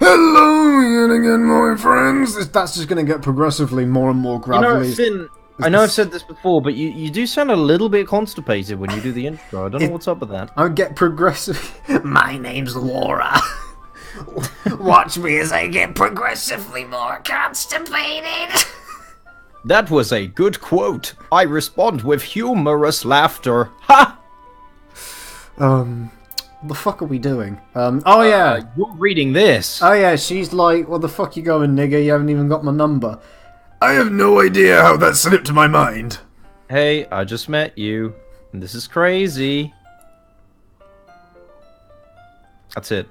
Hello yet again, my friends. That's just going to get progressively more and more gravelly. Finn, I know I've said this before, but you do sound a little bit constipated when you do the intro. I don't know what's up with that. I get progressive. My name's Laura. Watch me as I get progressively more constipated. That was a good quote. I respond with humorous laughter. Ha! What the fuck are we doing? Oh yeah. You're reading this. Oh yeah, she's like, what the fuck you going, nigga? You haven't even got my number. I have no idea how that slipped my mind. Hey, I just met you, and this is crazy. That's it.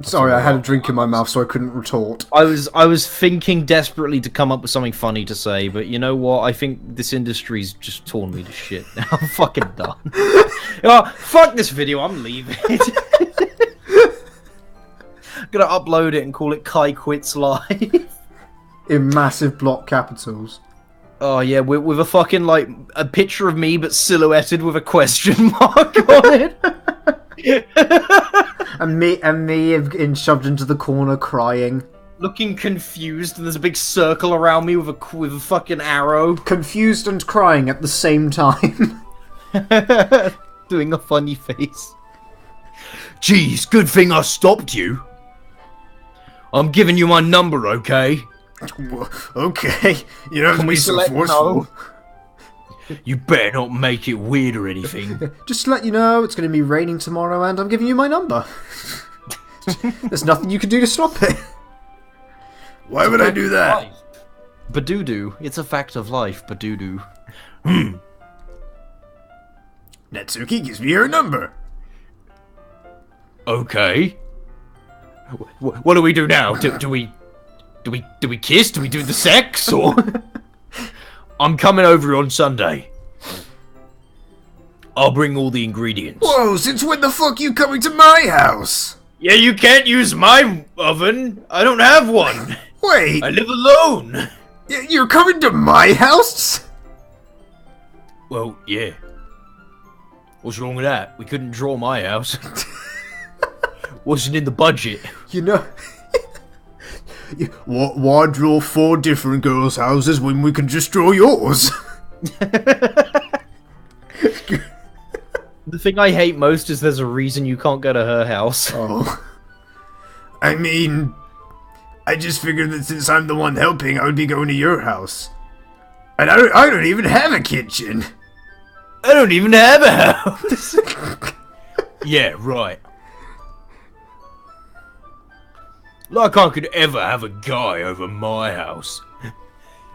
Sorry, I had a drink in my mouth, so I couldn't retort. I was thinking desperately to come up with something funny to say, but you know what? I think this industry's just torn me to shit now. I'm fucking done. Oh, fuck this video, I'm leaving it. I'm gonna upload it and call it K.A.I Quits Live. In massive block capitals. Oh yeah, with a fucking, like, a picture of me, but silhouetted with a question mark on it. and me shoved into the corner crying. Looking confused, and there's a big circle around me with a fucking arrow. Confused and crying at the same time. Doing a funny face. Jeez, good thing I stopped you. I'm giving you my number, okay? Okay, you don't have to be so forceful. You better not make it weird or anything. Just to let you know, it's going to be raining tomorrow and I'm giving you my number. There's nothing you can do to stop it. Why would I do that? Badoo-doo. It's a fact of life, badoo-doo. Natsuki gives me her number. Okay. What do we do now? Do we kiss? Do we do the sex? Or I'm coming over on Sunday. I'll bring all the ingredients. Whoa, since when the fuck you coming to my house? Yeah, you can't use my oven. I don't have one. Wait. I live alone. You're coming to my house? Well, yeah. What's wrong with that? We couldn't draw my house. Wasn't in the budget. You know... Why draw 4 different girls' houses when we can just draw yours? The thing I hate most is there's a reason you can't go to her house. Oh. I mean... I just figured that since I'm the one helping, I would be going to your house. And I don't even have a kitchen. I don't even have a house. Yeah, right. Like I could ever have a guy over my house.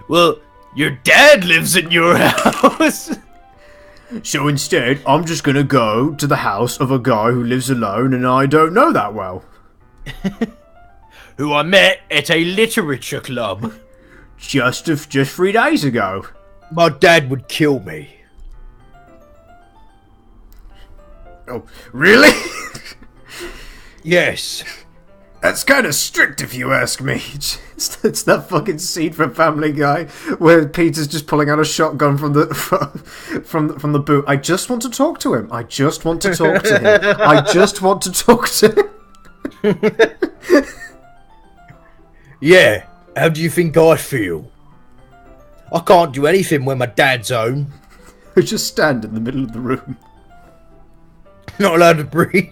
Well, your dad lives in your house. So instead, I'm just gonna go to the house of a guy who lives alone and I don't know that well. Who I met at a literature club. Just 3 days ago. My dad would kill me. Oh, really? Yes. That's kind of strict, if you ask me. It's that fucking scene from Family Guy where Peter's just pulling out a shotgun from the from the boot. I just want to talk to him. I just want to talk to him. I just want to talk to him. Yeah. How do you think I feel? I can't do anything when my dad's home. I just stand in the middle of the room. Not allowed to breathe.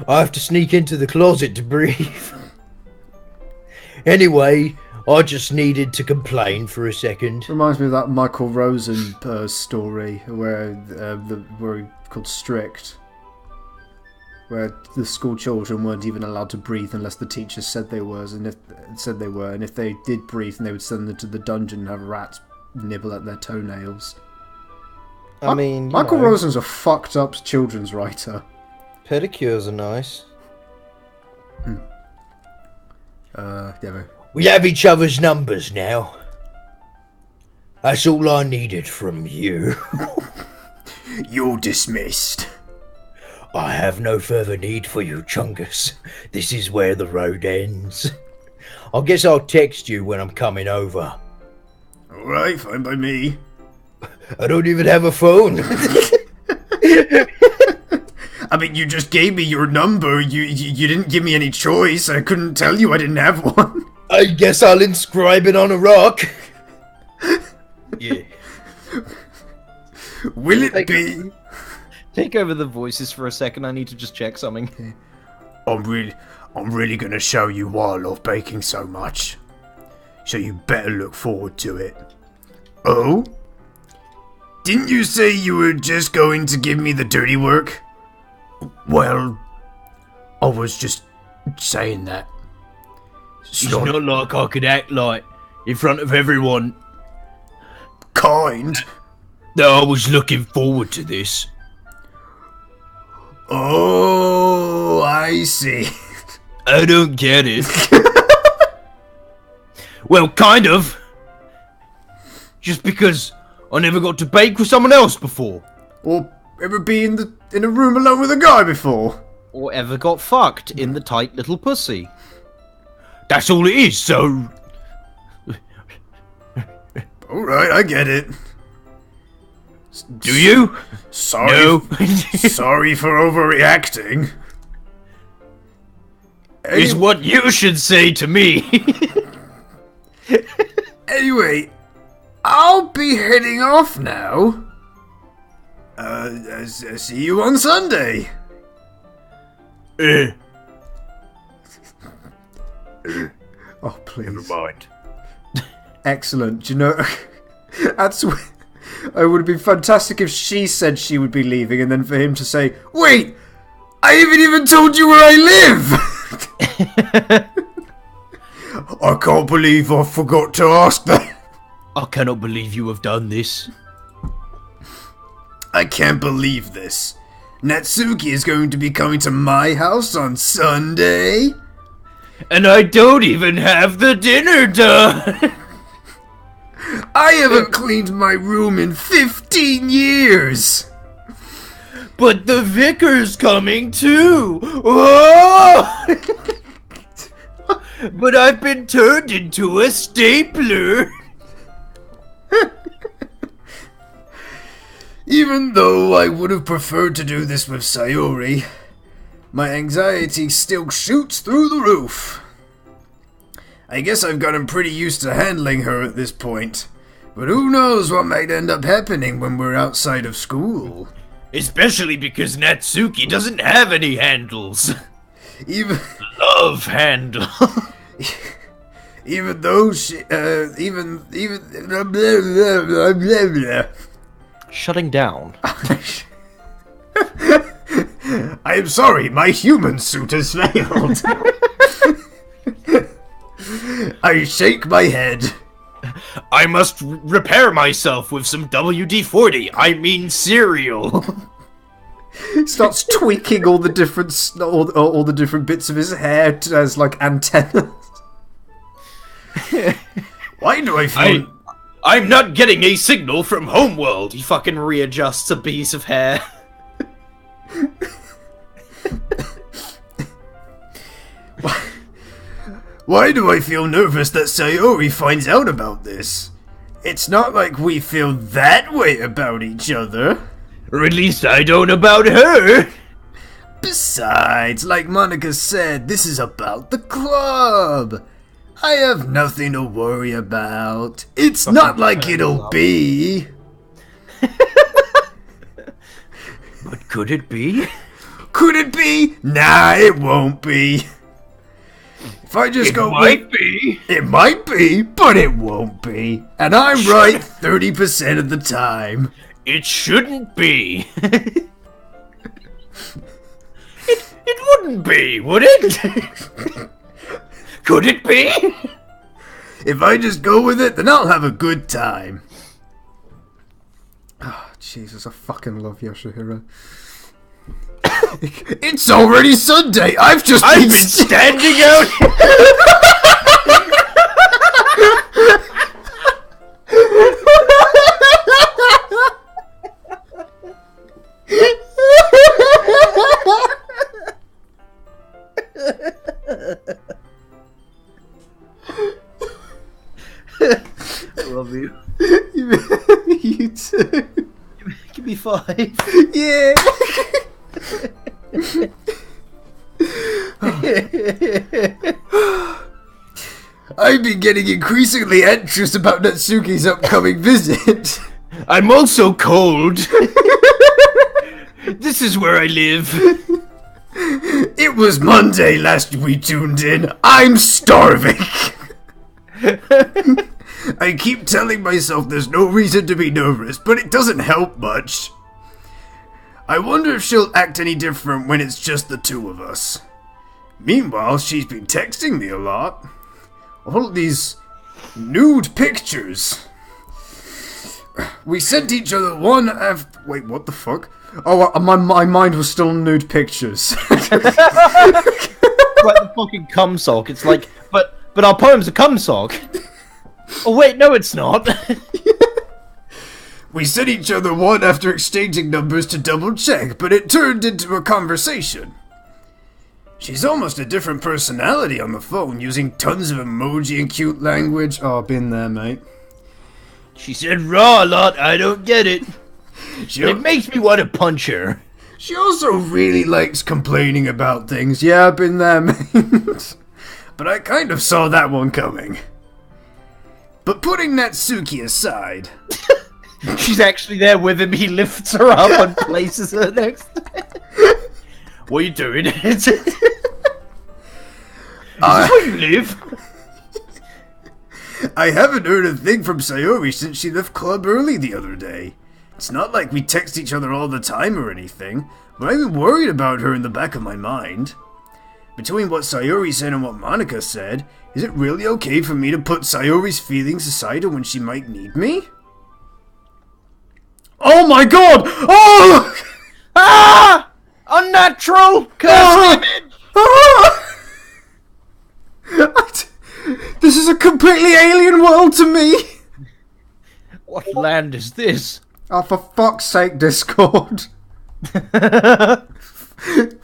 I have to sneak into the closet to breathe. Anyway, I just needed to complain for a second. Reminds me of that Michael Rosen story where he called Strict, where the school children weren't even allowed to breathe unless the teachers said they were, and if they did breathe, then they would send them to the dungeon and have rats nibble at their toenails. I mean, Michael Rosen's a fucked up children's writer. Pedicures are nice. Yeah. We have each other's numbers now. That's all I needed from you. You're dismissed. I have no further need for you, Chungus. This is where the road ends. I guess I'll text you when I'm coming over. Alright, fine by me. I don't even have a phone. I mean, you just gave me your number. You didn't give me any choice. I couldn't tell you I didn't have one. I guess I'll inscribe it on a rock. Yeah. Will it be? Take over the voices for a second. I need to just check something. I'm really gonna show you why I love baking so much. So you better look forward to it. Oh? Didn't you say you were just going to give me the dirty work? Well, I was just saying that. It's not like I could act like in front of everyone kind. that I was looking forward to this. Oh, I see. I don't get it. Well, kind of. Just because I never got to bake with someone else before. Or ever be in a room alone with a guy before. Or ever got fucked in the tight little pussy. That's all it is, so... Alright, I get it. Do you? Sorry. No. Sorry for overreacting. Is what you should say to me. Anyway, I'll be heading off now. See you on Sunday. Oh, please. Never mind. Excellent. Do you know, that's... It would have been fantastic if she said she would be leaving and then for him to say, wait, I haven't even told you where I live! I can't believe I forgot to ask that. I cannot believe you have done this. I can't believe this. Natsuki is going to be coming to my house on Sunday? And I don't even have the dinner done! I haven't cleaned my room in 15 years! But the vicar's coming too! Oh! But I've been turned into a stapler! Even though I would have preferred to do this with Sayori, my anxiety still shoots through the roof. I guess I've gotten pretty used to handling her at this point, but who knows what might end up happening when we're outside of school. Especially because Natsuki doesn't have any handles. Even Love handle. even though she, even blah, blah, blah, blah, blah. Shutting down. I am sorry, my human suit has failed. I shake my head. I must repair myself with some WD-40. I mean cereal. Starts tweaking all the different all the different bits of his hair as like antennas. Why do I feel? I'm not getting a signal from Homeworld. He fucking readjusts a piece of hair. Why do I feel nervous that Sayori finds out about this? It's not like we feel that way about each other. Or at least I don't about her. Besides, like Monica said, this is about the club. I have nothing to worry about. It's not like it'll be. But could it be? Could it be? Nah, it won't be. If I just go Might be. It might be, but it won't be. And I'm right 30% of the time. It shouldn't be. It wouldn't be, would it? Could it be? If I just go with it, then I'll have a good time. Oh, Jesus, I fucking love Yoshihiro. It's already Sunday. I've been standing out. I love you. You too. Give me 5. Yeah. I've been getting increasingly anxious about Natsuki's upcoming visit. I'm also cold. This is where I live. It was Monday last we tuned in. I'm starving. I keep telling myself there's no reason to be nervous, but it doesn't help much. I wonder if she'll act any different when it's just the two of us. Meanwhile, she's been texting me a lot. All of these nude pictures. We sent each other one after... Wait, what the fuck? Oh, my mind was still on nude pictures. Like the fucking cum sock. It's like, but our poem's a cum sock. Oh wait, no it's not. We sent each other one after exchanging numbers to double check, but it turned into a conversation. She's almost a different personality on the phone, using tons of emoji and cute language. Oh, been there, mate. She said raw a lot, I don't get it. It makes me want to punch her. She also really likes complaining about things. Yeah, I've been there, mate. But I kind of saw that one coming. But putting Natsuki aside... She's actually there with him. He lifts her up and places her next to him. What are you doing? Is this where you live? I haven't heard a thing from Sayori since she left club early the other day. It's not like we text each other all the time or anything, but I've been worried about her in the back of my mind. Between what Sayori said and what Monica said, is it really okay for me to put Sayori's feelings aside when she might need me? Oh my god! Oh! Ah! Unnatural! Cursed image! This is a completely alien world to me! What land is this? Oh, for fuck's sake, Discord.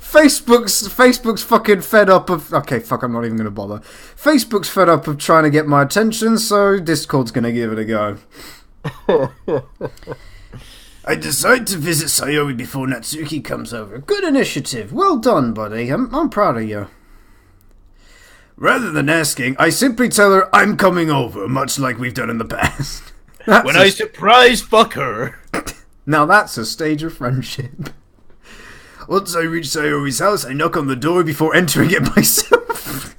Facebook's fucking fed up of... Okay, fuck, I'm not even gonna bother. Facebook's fed up of trying to get my attention, so Discord's gonna give it a go. I decided to visit Sayori before Natsuki comes over. Good initiative. Well done, buddy. I'm proud of you. Rather than asking, I simply tell her I'm coming over, much like we've done in the past. When I surprise fuck her. Now that's a stage of friendship. Once I reach Sayori's house, I knock on the door before entering it myself.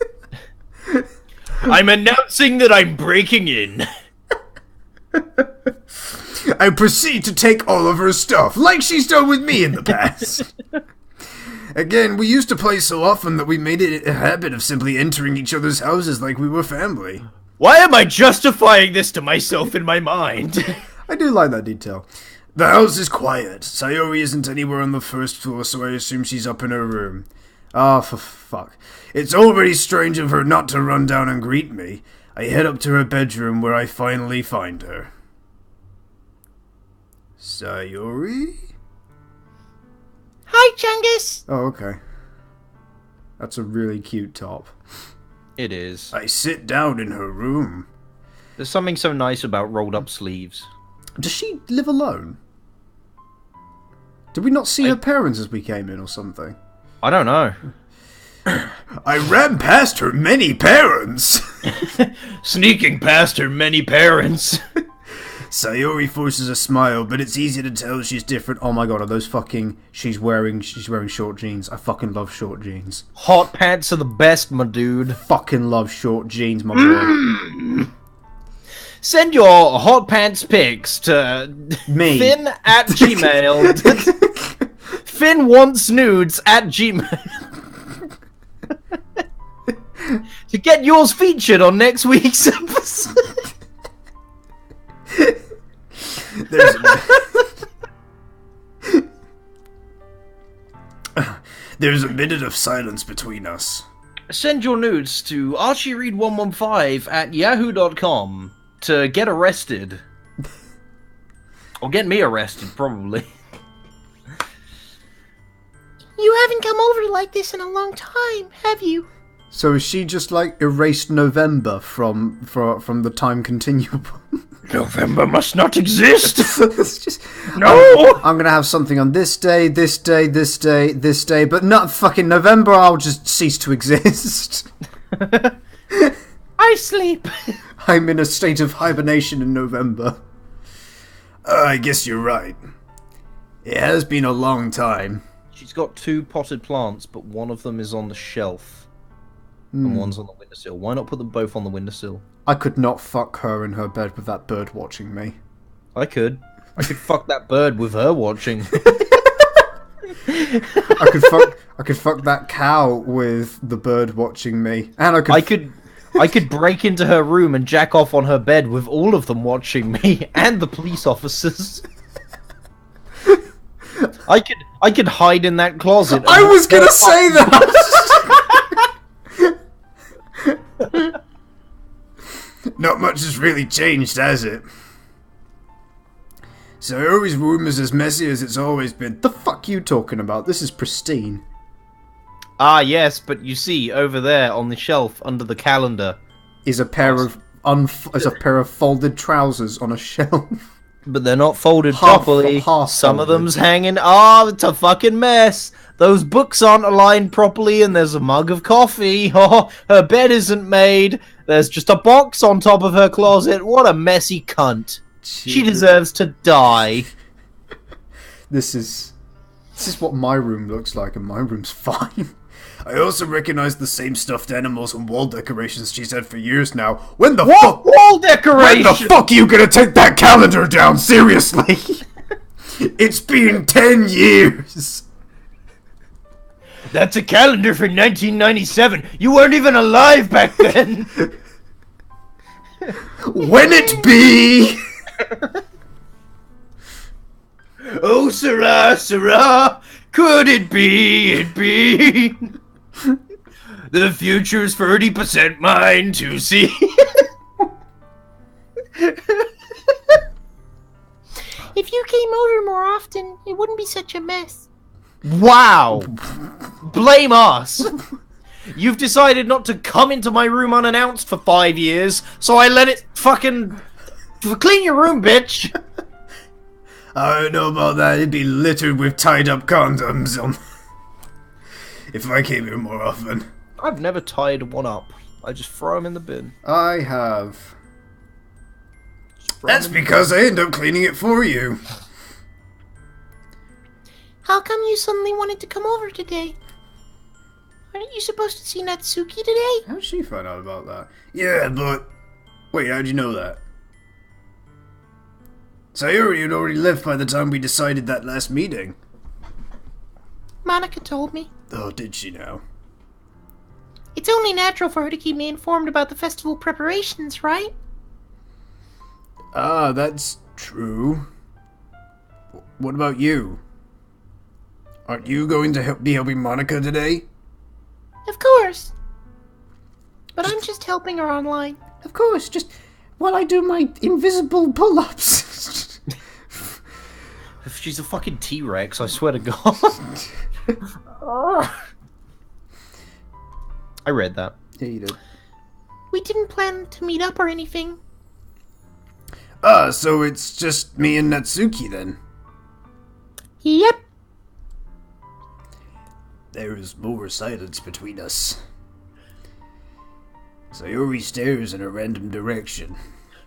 I'm announcing that I'm breaking in. I proceed to take all of her stuff, like she's done with me in the past. Again, we used to play so often that we made it a habit of simply entering each other's houses like we were family. Why am I justifying this to myself in my mind? I do like that detail. The house is quiet. Sayori isn't anywhere on the first floor, so I assume she's up in her room. Ah, for fuck. It's already strange of her not to run down and greet me. I head up to her bedroom where I finally find her. Sayori? Hi, Chungus! Oh, okay. That's a really cute top. It is. I sit down in her room. There's something so nice about rolled up sleeves. Does she live alone? Did we not see her parents as we came in or something? I don't know. I ran past her many parents. Sneaking past her many parents. Sayori forces a smile, but it's easy to tell she's different. Oh my god, are those fucking... She's wearing short jeans. I fucking love short jeans. Hot pants are the best, my dude. Fucking love short jeans, my boy. Send your hot pants pics to Me. Finn at Gmail. Finn wants nudes at Gmail. To get yours featured on next week's episode. There's a minute of silence between us. Send your nudes to ArchieReed115 at yahoo.com to get arrested. Or get me arrested, probably. You haven't come over like this in a long time, have you? So is she just like erased November from the time continuum? November must not exist. It's just, No. I'm gonna have something on this day, this day, this day, this day, but not fucking November. I'll just cease to exist. I sleep. I'm in a state of hibernation in November. I guess you're right. It has been a long time. She's got 2 potted plants, but one of them is on the shelf. And one's on the windowsill. Why not put them both on the windowsill? I could not fuck her in her bed with that bird watching me. I could. I could fuck that bird with her watching. I could fuck that cow with the bird watching me. And I could break into her room and jack off on her bed with all of them watching me and the police officers. I could hide in that closet. I was gonna say that! Not much has really changed, has it? So your room is as messy as it's always been. The fuck you talking about? This is pristine. Ah, yes, but you see, over there on the shelf under the calendar Is a pair of folded trousers on a shelf. but they're not folded Half- properly. half Some of folded. them's hanging. Ah, it's a fucking mess. Those books aren't aligned properly, and there's a mug of coffee. Oh, her bed isn't made. There's just a box on top of her closet. What a messy cunt. She deserves to die. This is what my room looks like, and my room's fine. I also recognize the same stuffed animals and wall decorations she's had for years now. When the fuck? Wall When decoration! the fuck are you gonna take that calendar down? Seriously? It's been 10 years. That's a calendar for 1997. You weren't even alive back then. When it be? Oh, Sarah, Sarah, could it be? The future's 30% mine to see. If you came over more often, it wouldn't be such a mess. Wow. Blame us. You've decided not to come into my room unannounced for 5 years, so I let it fucking clean your room, bitch. I don't know about that. It'd be littered with tied up condoms if I came here more often. I've never tied one up. I just throw them in the bin. I have. That's because I end up cleaning it for you. How come you suddenly wanted to come over today? Aren't you supposed to see Natsuki today? How'd she find out about that? Yeah, but... Wait, how'd you know that? Sayuri had already left by the time we decided that last meeting. Monica told me. Oh, did she now? It's only natural for her to keep me informed about the festival preparations, right? Ah, that's true. What about you? Aren't you going to be helping Monica today? Of course. But I'm just helping her online. Of course, just while I do my invisible pull-ups. If she's a fucking T-Rex, I swear to God. I read that. Yeah, you did. We didn't plan to meet up or anything. Ah, so it's just me and Natsuki then. Yep. There is more silence between us. Sayuri stares in a random direction.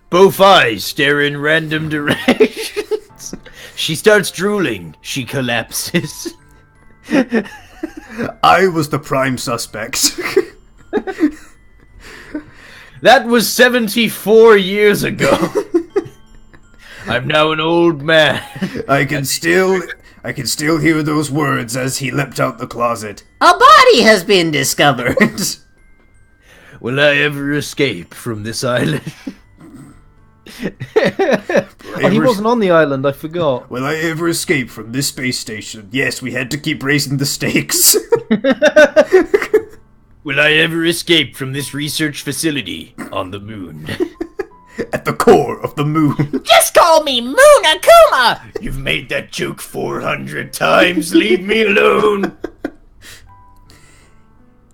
Both eyes stare in random directions. She starts drooling. She collapses. I was the prime suspect. That was 74 years ago. I'm now an old man. I can still hear those words as he leapt out the closet. A body has been discovered. Will I ever escape from this island? Oh, he wasn't on the island, I forgot. Will I ever escape from this space station? Yes, we had to keep raising the stakes. Will I ever escape from this research facility on the moon? At the core of the moon. Just call me Moon Akuma! You've made that joke 400 times. Leave me alone.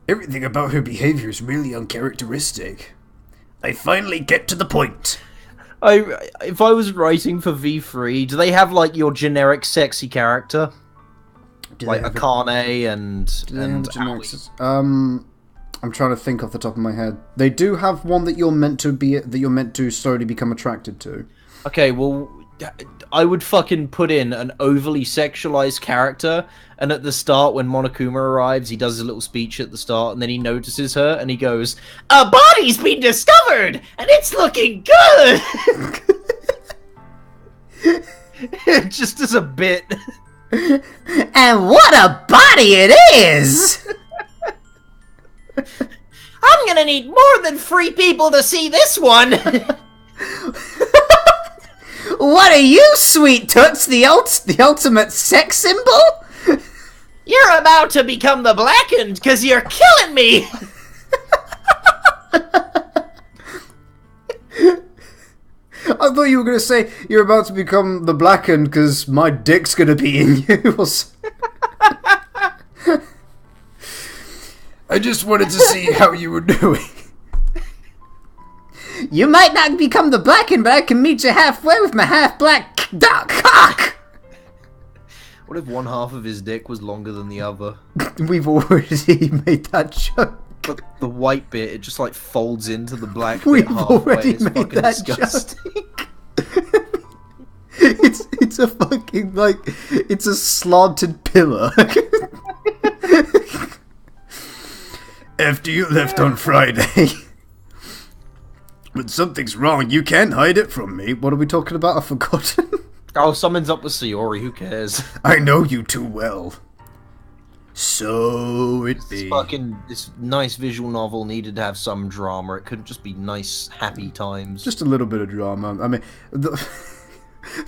Everything about her behavior is really uncharacteristic. I finally get to the point. If I was writing for V3, do they have like your generic sexy character, like Akane and I'm trying to think off the top of my head. They do have one that you're meant to slowly become attracted to. Okay, well, I would fucking put in an overly sexualized character, and at the start, when Monokuma arrives, he does his little speech at the start, and then he notices her, and he goes, "A body's been discovered, and it's looking good!" Just as a bit. And what a body it is! I'm gonna need more than 3 people to see this one! What are you, sweet toots? The ultimate sex symbol? You're about to become the Blackened, cause you're killing me! I thought you were going to say you're about to become the Blackened because my dick's going to be in you. I just wanted to see how you were doing. You might not become the Blackened, but I can meet you halfway with my half-black cock! What if one half of his dick was longer than the other? We've already made that joke. But the white bit, it just like folds into the black bit We've halfway. already It's made fucking that disgusting. joke. It's a fucking, like, it's a slanted pillar. After you left on Friday. When something's wrong, you can't hide it from me. What are we talking about? I've forgotten. Oh, something's up with Sayori, who cares? I know you too well. So it be. This nice visual novel needed to have some drama. It couldn't just be nice, happy times. Just a little bit of drama. I mean,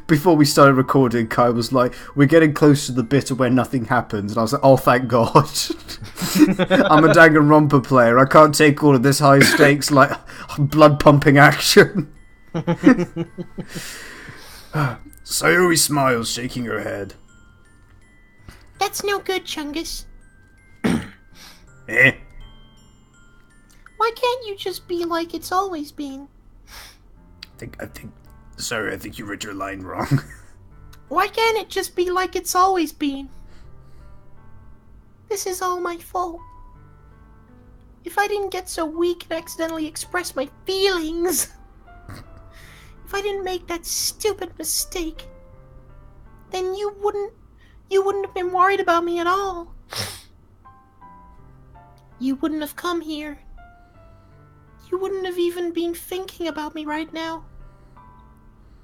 before we started recording, Kai was like, "We're getting close to the bit where nothing happens," and I was like, "Oh, thank God!" I'm a Danganronpa player. I can't take all of this high stakes, like blood pumping action. Sayori smiles, shaking her head. That's no good, Chungus. Eh? Why can't you just be like it's always been? Sorry, I think you read your line wrong. Why can't it just be like it's always been? This is all my fault. If I didn't get so weak and accidentally express my feelings, if I didn't make that stupid mistake, then you wouldn't have been worried about me at all. You wouldn't have come here. You wouldn't have even been thinking about me right now.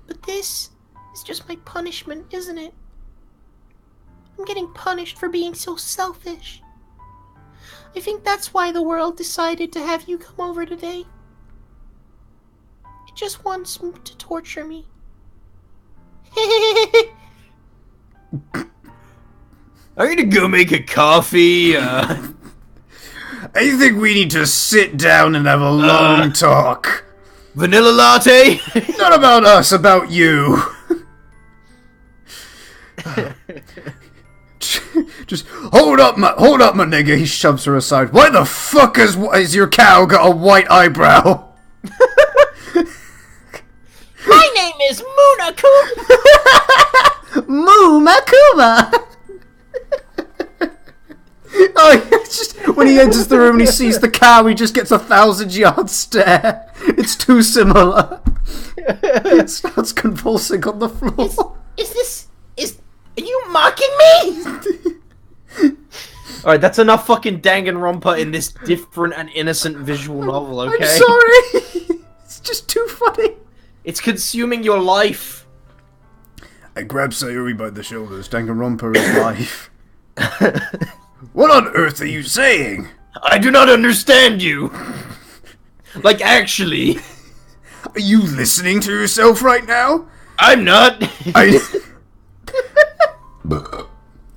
But this is just my punishment, isn't it? I'm getting punished for being so selfish. I think that's why the world decided to have you come over today. It just wants to torture me. I'm gonna go make a coffee, I think we need to sit down and have a long talk. vanilla latte? Not about us, about you. Just hold up, my nigga. He shoves her aside. Why the fuck is your cow got a white eyebrow? My name is Munakuma! Moo Makuma! Oh, it's just when he enters the room and he sees the cow, he just gets 1,000-yard stare. It's too similar. It starts convulsing on the floor. Are you mocking me? Alright, that's enough fucking Danganronpa in this different and innocent visual novel, okay? I'm sorry. It's just too funny. It's consuming your life. I grab Sayuri by the shoulders. Danganronpa is life. What on earth are you saying? I do not understand you. Like, actually. Are you listening to yourself right now? I'm not.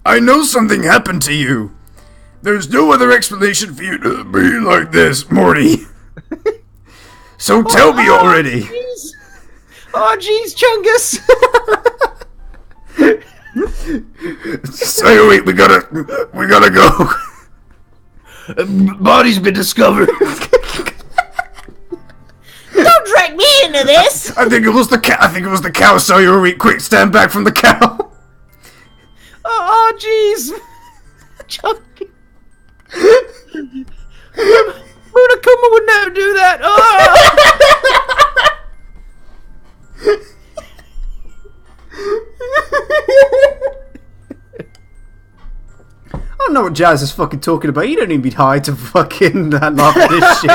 I know something happened to you. There's no other explanation for you to be like this, Morty. So tell me already. Geez. Oh, jeez, Chungus. Sayuri, we gotta go. Body's been discovered. Don't drag me into this. I think it was the cow. I think it was the cow. Sayori, quick, stand back from the cow. Oh, jeez. Chunky. Murakuma would never do that. Oh. I don't know what Jazz is fucking talking about. You don't need to be high to fucking laugh at this shit.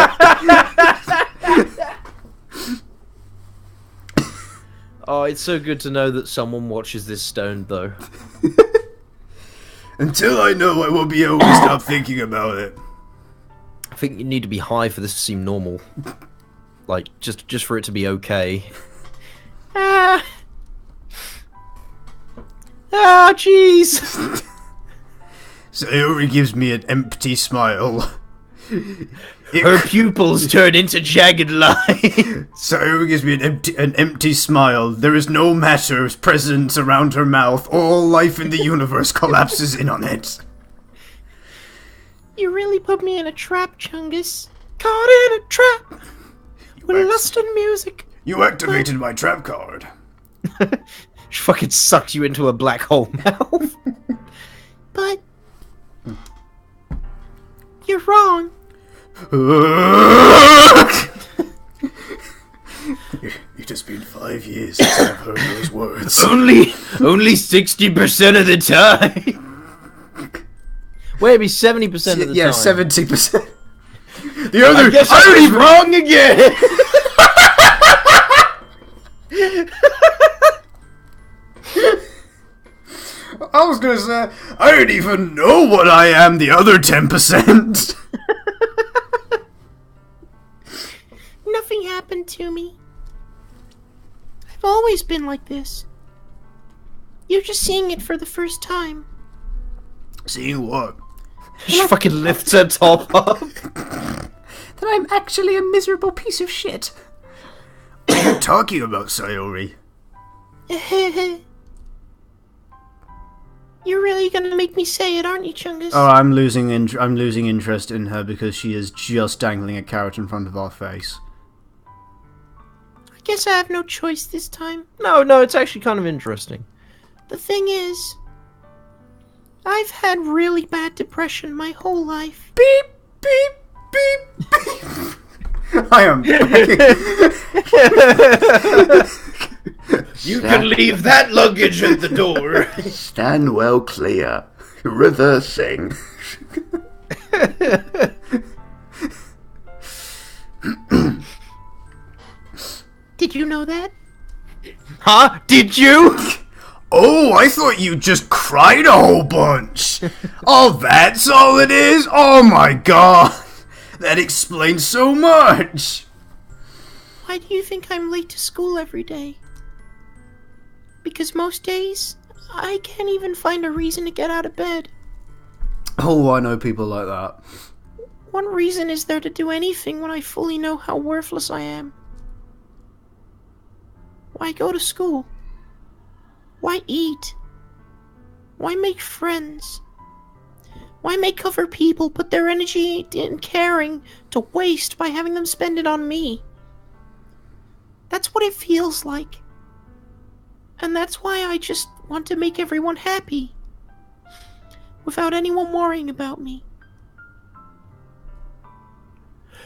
Oh, it's so good to know that someone watches this stoned, though. Until I know, I won't be able to stop thinking about it. I think you need to be high for this to seem normal. Like, just for it to be okay. Ah, jeez. Sayori gives me an empty smile. Her pupils turn into jagged lines. Sayori gives me an empty smile. There is no matter present around her mouth. All life in the universe collapses in on it. You really put me in a trap, Chungus. Caught in a trap. With lust and music. You activated my trap card. She fucking sucked you into a black hole mouth. But you're wrong. It has been 5 years since I've heard those words. only 60% of the time. Wait, it'd be 70% of the time. Yeah, 70%. The other. I guess I was wrong again. I was gonna say, I don't even know what I am the other 10%. Nothing happened to me. I've always been like this. You're just seeing it for the first time. Seeing what? She fucking lifts her top up. That I'm actually a miserable piece of shit. What are you talking about, Sayori? You're really gonna make me say it, aren't you, Chungus? Oh, I'm losing interest in her because she is just dangling a carrot in front of our face. I guess I have no choice this time. No, it's actually kind of interesting. The thing is, I've had really bad depression my whole life. Beep, beep, beep, beep. I am. You can leave that luggage at the door. Stand well clear. Reversing. Did you know that? Huh? Did you? Oh, I thought you just cried a whole bunch. Oh, that's all it is? Oh my god. That explains so much. Why do you think I'm late to school every day? Because most days, I can't even find a reason to get out of bed. Oh, I know people like that. What reason is there to do anything when I fully know how worthless I am? Why go to school? Why eat? Why make friends? Why make other people put their energy and caring to waste by having them spend it on me? That's what it feels like. And that's why I just want to make everyone happy. Without anyone worrying about me.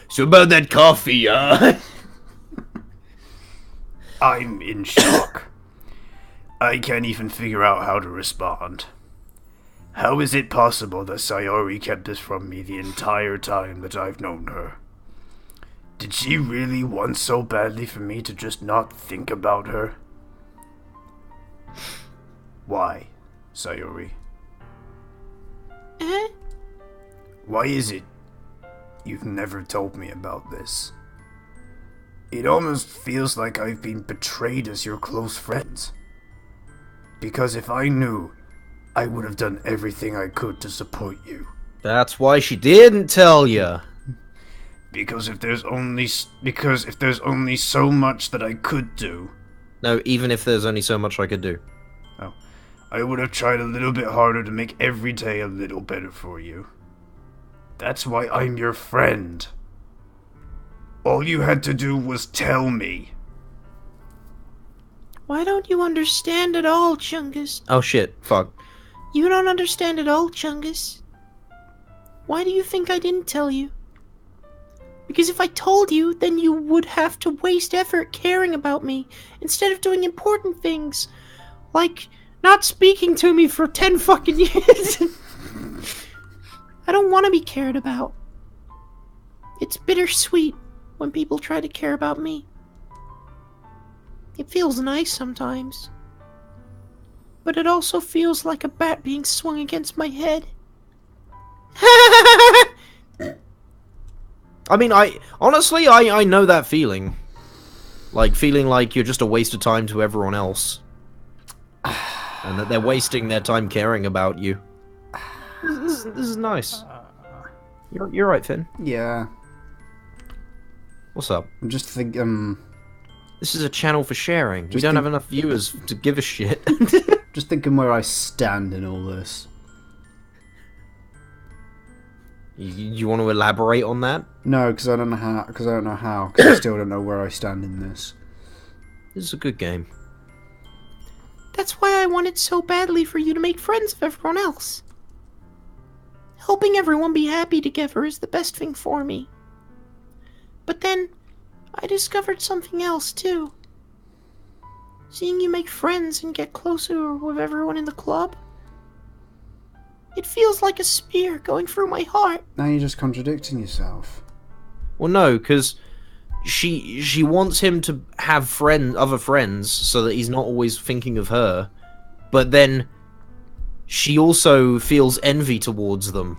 So about that coffee, I'm in shock. I can't even figure out how to respond. How is it possible that Sayori kept this from me the entire time that I've known her? Did she really want so badly for me to just not think about her? Why, Sayori? Eh? Why is it you've never told me about this? It almost feels like I've been betrayed as your close friends. Because if I knew, I would have done everything I could to support you. That's why she didn't tell you. Because if there's only so much that I could do, No, even if there's only so much I could do. I would have tried a little bit harder to make every day a little better for you. That's why I'm your friend. All you had to do was tell me. Why don't you understand at all, Chungus? Oh shit, fuck. You don't understand at all, Chungus. Why do you think I didn't tell you? Because if I told you, then you would have to waste effort caring about me instead of doing important things, like not speaking to me for 10 fucking years. I don't want to be cared about. It's bittersweet when people try to care about me. It feels nice sometimes. But it also feels like a bat being swung against my head. I mean, honestly, I know that feeling. Like, feeling like you're just a waste of time to everyone else. And that they're wasting their time caring about you. This is nice. You're right, Finn. Yeah. What's up? I'm just thinking. This is a channel for sharing. We Just don't think- have enough viewers to give a shit. Just thinking where I stand in all this. You want to elaborate on that? No, because I don't know how. Because I still don't know where I stand in this. This is a good game. That's why I wanted so badly for you to make friends with everyone else. Helping everyone be happy together is the best thing for me. But then, I discovered something else too. Seeing you make friends and get closer with everyone in the club, it feels like a spear going through my heart. Now you're just contradicting yourself. Well, no, because she wants him to have other friends, so that he's not always thinking of her. But then she also feels envy towards them.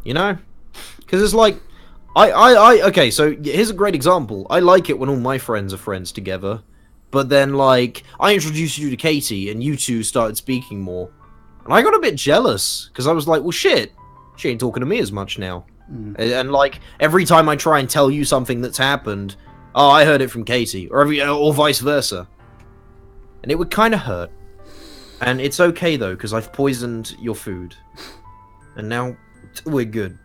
You know? Because it's like, okay, so here's a great example. I like it when all my friends are friends together, but then, like, I introduced you to Katie, and you two started speaking more. And I got a bit jealous, because I was like, well, shit, she ain't talking to me as much now. And, like, every time I try and tell you something that's happened, oh, I heard it from Katie, or vice versa. And it would kind of hurt. And it's okay, though, because I've poisoned your food. And now, we're good.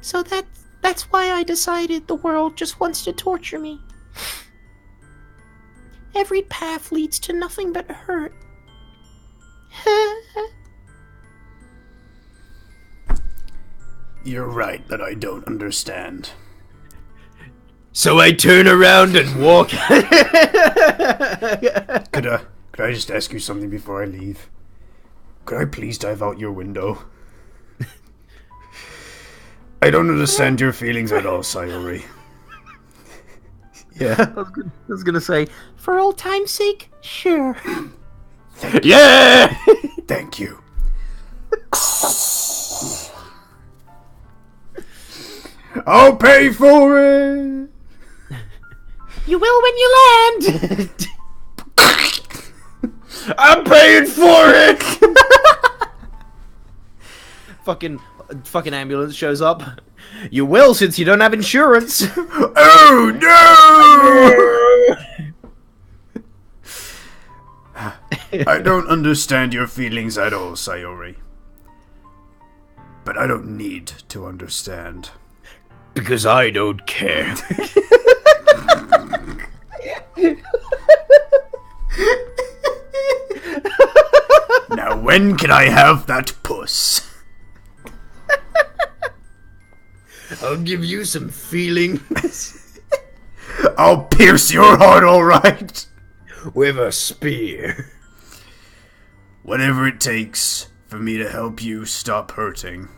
So that's why I decided the world just wants to torture me. Every path leads to nothing but hurt. You're right that I don't understand. So I turn around and walk. Could I just ask you something before I leave? Could I please dive out your window? I don't understand your feelings at all, Sayori. Yeah. I was gonna say, For old time's sake, sure. Yeah! Thank you. I'll pay for it! You will when you land! I'm paying for it! fucking ambulance shows up. You will, since you don't have insurance. Oh no! I don't understand your feelings at all, Sayori. But I don't need to understand. Because I don't care. Now when can I have that puss? I'll give you some feelings I'll pierce your heart, alright? with a spear. Whatever it takes for me to help you stop hurting.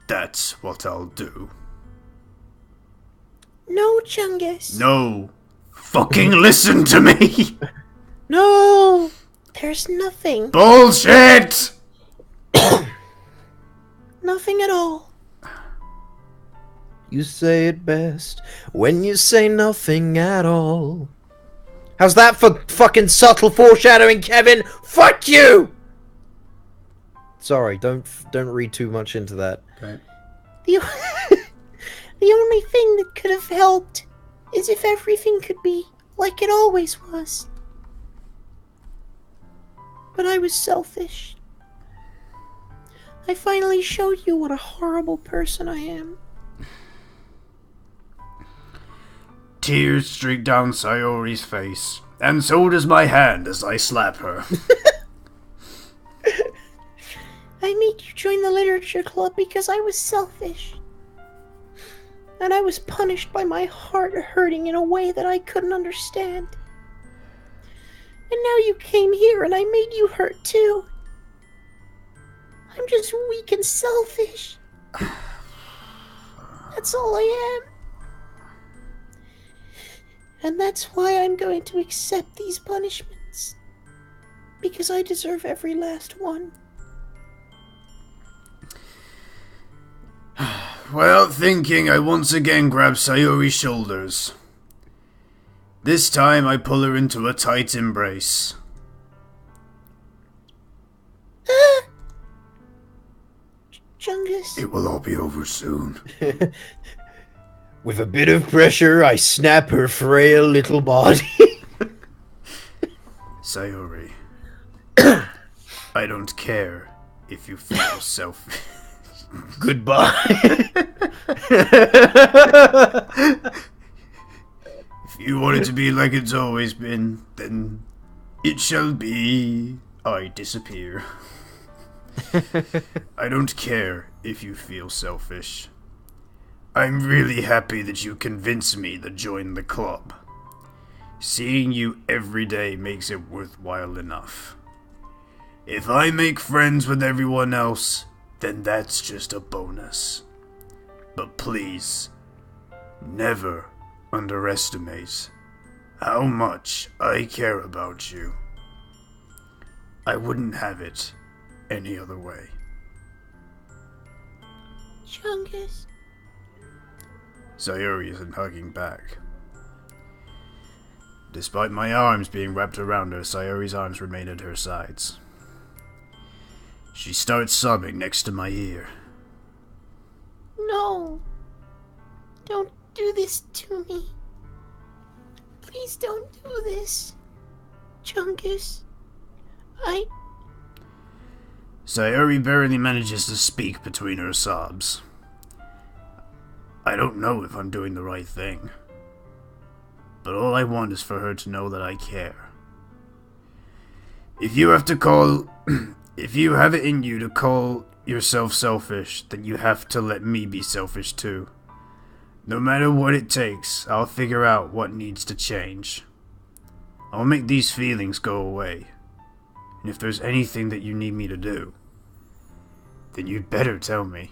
That's what I'll do. No, Chungus. No. Fucking listen to me! No! There's nothing. Bullshit! Nothing at all. You say it best when you say nothing at all. How's that for fucking subtle foreshadowing, Kevin? Fuck you! Sorry, don't read too much into that. Okay. The, the only thing that could have helped is if everything could be like it always was. But I was selfish. I finally showed you what a horrible person I am. Tears streak down Sayori's face, and so does my hand as I slap her. I made you join the literature club because I was selfish. And I was punished by my heart hurting in a way that I couldn't understand. And now you came here and I made you hurt too. I'm just weak and selfish. That's all I am. And that's why I'm going to accept these punishments. Because I deserve every last one. Without thinking, I once again grab Sayori's shoulders. This time I pull her into a tight embrace. Chungus. It will all be over soon. With a bit of pressure, I snap her frail little body. Sayori, I don't care if you feel selfish. Goodbye. If you want it to be like it's always been, then it shall be. I disappear. I don't care if you feel selfish. I'm really happy that you convinced me to join the club. Seeing you every day makes it worthwhile enough. If I make friends with everyone else, then that's just a bonus. But please, never underestimate how much I care about you. I wouldn't have it any other way. Chungus. Sayori isn't hugging back. Despite my arms being wrapped around her, Sayori's arms remain at her sides. She starts sobbing next to my ear. No. Don't do this to me. Please don't do this. Chungus. Sayori barely manages to speak between her sobs. I don't know if I'm doing the right thing. But all I want is for her to know that I care. If you have it in you to call yourself selfish, then you have to let me be selfish too. No matter what it takes, I'll figure out what needs to change. I'll make these feelings go away. And if there's anything that you need me to do, then you'd better tell me.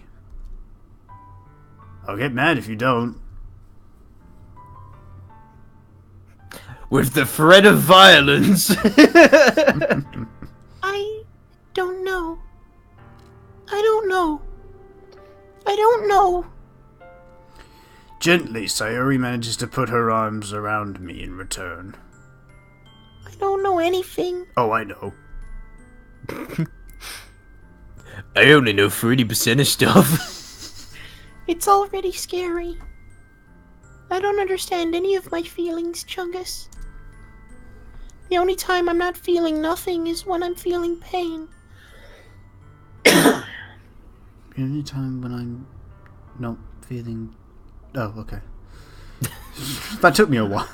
I'll get mad if you don't. With the threat of violence. I don't know. I don't know. I don't know. Gently, Sayori manages to put her arms around me in return. I don't know anything. Oh, I know. I only know 30% of stuff. It's already scary. I don't understand any of my feelings, Chungus. The only time I'm not feeling nothing is when I'm feeling pain. The only time when I'm not feeling... Oh, okay. That took me a while.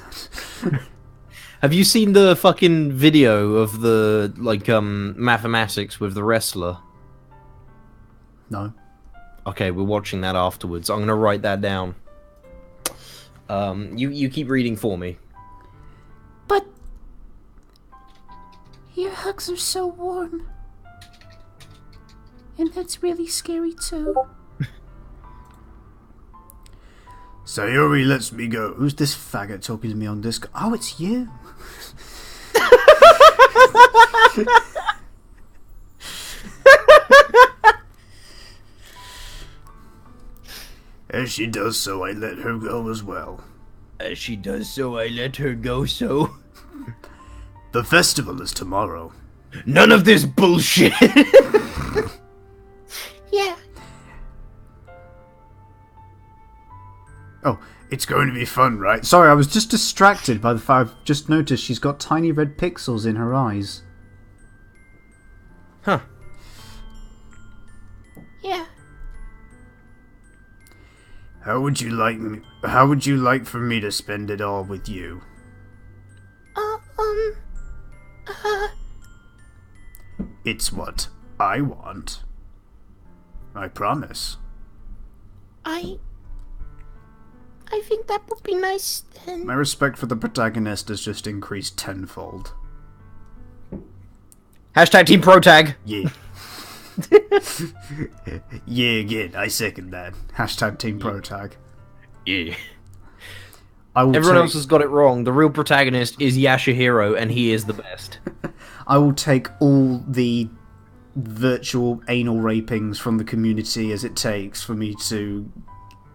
Have you seen the fucking video of the, like, mathematics with the wrestler? No. Okay, we're watching that afterwards. I'm gonna write that down. You keep reading for me. But your hugs are so warm. And that's really scary too. Sayori lets me go. Who's this faggot talking to me on Discord? Oh, it's you. As she does so, I let her go as well. As she does so, I let her go so. The festival is tomorrow. None of this bullshit. Yeah. Oh, it's going to be fun, right? Sorry, I was just distracted by the fact I've just noticed she's got tiny red pixels in her eyes. Huh. How would you like me? How would you like for me to spend it all with you? It's what I want. I promise. I think that would be nice then. My respect for the protagonist has just increased tenfold. Hashtag Team Protag. Yeah. Yeah, again, I second that. Hashtag Team Protag. Yeah. Everyone else has got it wrong. The real protagonist is Yashahiro, and he is the best. I will take all the virtual anal rapings from the community as it takes for me to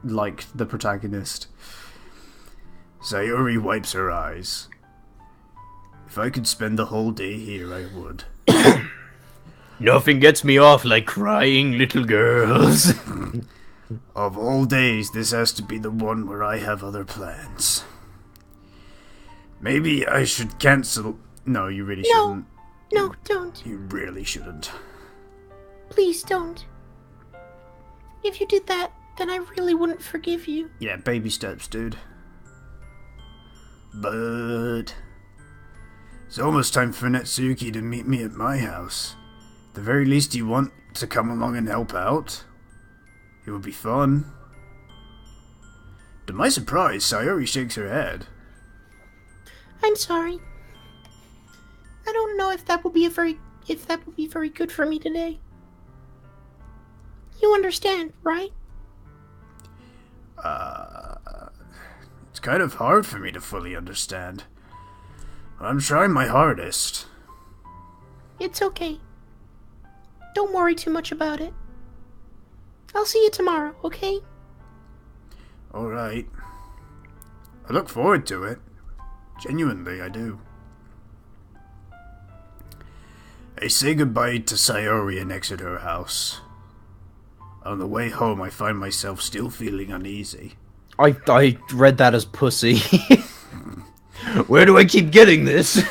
like the protagonist. Sayori wipes her eyes. If I could spend the whole day here, I would. Nothing gets me off like crying little girls. Of all days, this has to be the one where I have other plans. Maybe I should cancel... No, you really shouldn't. No, don't. You really shouldn't. Please don't. If you did that, then I really wouldn't forgive you. Yeah, baby steps, dude. But... it's almost time for Natsuki to meet me at my house. At the very least, you want to come along and help out? It would be fun. To my surprise, Sayori shakes her head. I'm sorry. I don't know if that will be very good for me today. You understand, right? It's kind of hard for me to fully understand. I'm trying my hardest. It's okay. Don't worry too much about it. I'll see you tomorrow, okay? Alright. I look forward to it. Genuinely, I do. I say goodbye to Sayori and exit her house. On the way home, I find myself still feeling uneasy. I read that as pussy. Where do I keep getting this?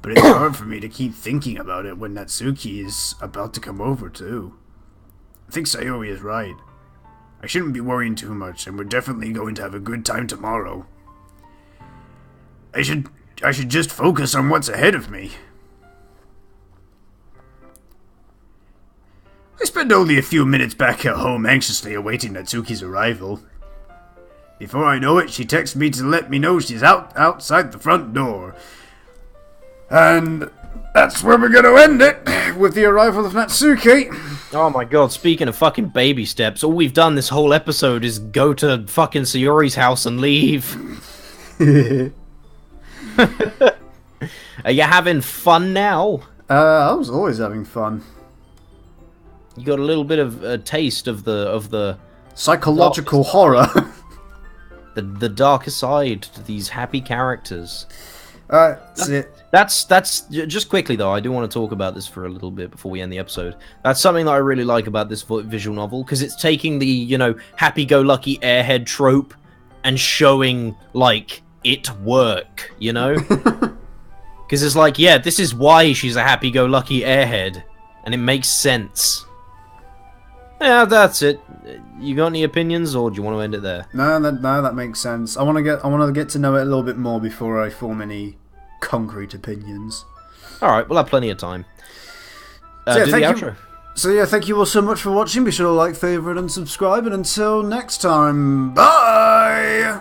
But it's hard for me to keep thinking about it when Natsuki is about to come over, too. I think Sayori is right. I shouldn't be worrying too much, and we're definitely going to have a good time tomorrow. I should just focus on what's ahead of me. I spend only a few minutes back at home anxiously awaiting Natsuki's arrival. Before I know it, she texts me to let me know she's outside the front door. And that's where we're gonna end it, with the arrival of Natsuki. Oh my god, speaking of fucking baby steps, all we've done this whole episode is go to fucking Sayori's house and leave. Are you having fun now? I was always having fun. You got a little bit of a taste of the Psychological horror. the darker side to these happy characters. That's it. That's just quickly though. I do want to talk about this for a little bit before we end the episode. That's something that I really like about this visual novel because it's taking the happy-go-lucky airhead trope and showing like it work. Because it's like, yeah, this is why she's a happy-go-lucky airhead, and it makes sense. Yeah, that's it. You got any opinions, or do you want to end it there? No, that makes sense. I want to get to know it a little bit more before I form any concrete opinions. All right, we'll have plenty of time. So, Do the outro. Thank you all so much for watching. Be sure to like, favorite, and subscribe. And until next time, bye.